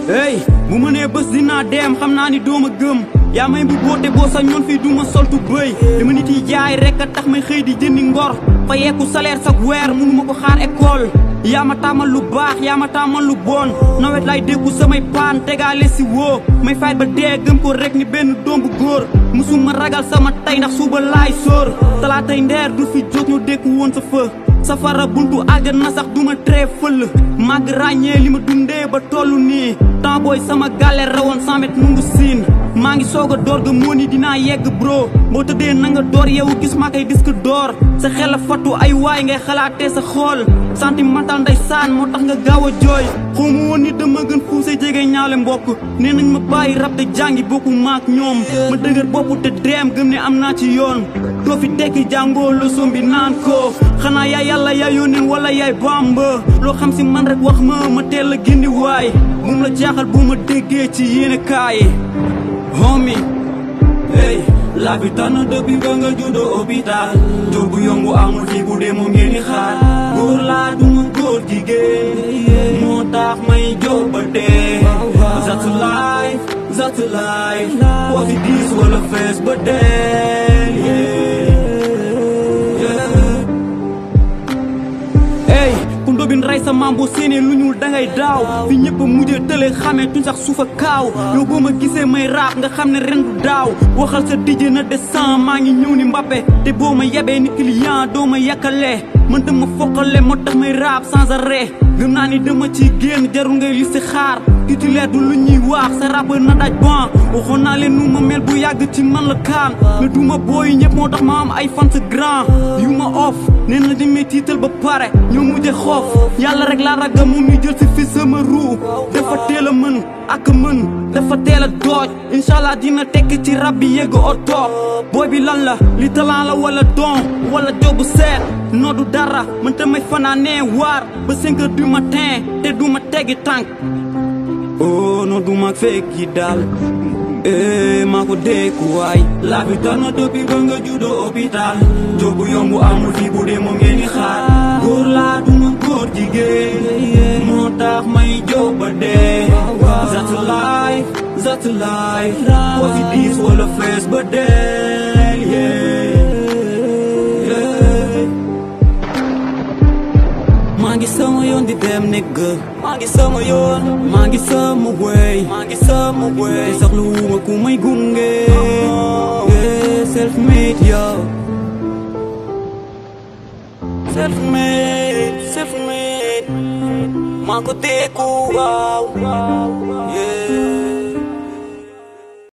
hey bu ma nee bés dinaa dem xam naa ni dooma gëm yaa may bu boote boo sa ñoon fii duma soltu bëy dama nit yi jaay rek a tax may xëy di jëndi ngor fa yeeku salaire chaque weer mënu ma ko xaar école yaa ma tàmmal lu baax yaa ma tàmmal lu bon nawet lay déggu samay paan tegaale si woo may fay ba dee gëm ko rek ni benn doom bu góor musuma ragal sama tey ndax suba laay sóor talaatay ndeer du fi jóg ñu dékku woon sa fë safara buntu àjjana sax duma tree fël màgg ràññee li ma dundee ba tollu nii temps booy sama gàlle rawoon 100 mètres nungu siin maa ngi soog a door ga moo ni dinaa yegg bro boo tëddee na nga door yow gis maa koy disque door sa xel a fattu ay waay ngay xalaatee sa xool sentimental nday saan moo tax nga gaaw a jooy xawma woon ni dama gën fuuf say jege ñaale mbokk nee nañ ma bàyyi rab te jàngi bokku maak ñoom ma dëgër bopp te deem gëm ne am naa ci yoon doo fi tekki jàngoo leçon bi naan ko xanaa yaay yàlla yaay yónneen wala yaay Bamba loo xam si man rek wax ma teel a gindi waay bu mu la jaaxal bu ma déggee ci yéene kaay homie hey la bi tànn depuis ba nga juddoo hôpital jóg bu yombu amul fii bu dee moom ngeen di xaar góor laa duma góor jigéen moo tax may jóg ba dee that's life boo fi diis wala fees ba dee ndobin rey sa maam boo séenee lu ñuul dangay daaw fi ñëpp a mujjee tële xamee tuñ sax suufa kaaw yow boo ma gisee may raap nga xam ne ren du daaw waxal sa DJ na descend maa ngi ñëw ni Mbappé te boo ma yebee ni client doo ma yàkkale man dama foqale moo tax may raap sans arrêt gëm naa ni dama ciy génn jarul ngay li si xaar titulaire du lu ñuy wax sa rappeur na daj ban waxoon naa leen nu ma mel bu yàgg ci man la kaan nga duma booy ñëpp moo tax ma am ay fans grand yu ma off nee na damay tiital ba pare ñoo mujje xoof yàlla rek laa ragal moom ñu jël si fi sama ruu dafa teel a mën ak mën dafa teel a dooj inshallah dina tekk ci rab bi yegg oto booy bi lan la li talent la wala don wala jobu seet noo du dara man tamay fanaanee waar ba 5 heures du matin te du ma teggi tànk oh non du ma fekki daal maa ko dékku waay la bi tànn depuis ba nga juddoo hôpital jóg bu yombu amul fii bu dee moom ngeen di xaar góor laa duma góor jigéen moo tax may jóg ba dee that's life boo fi diis wala fees ba dee maa ngi sama yoon di dem nekk maa ngi sama yoon maa ngi sama way te sax lu wuma ku may gunge self made yow self made maa ko teeku waaw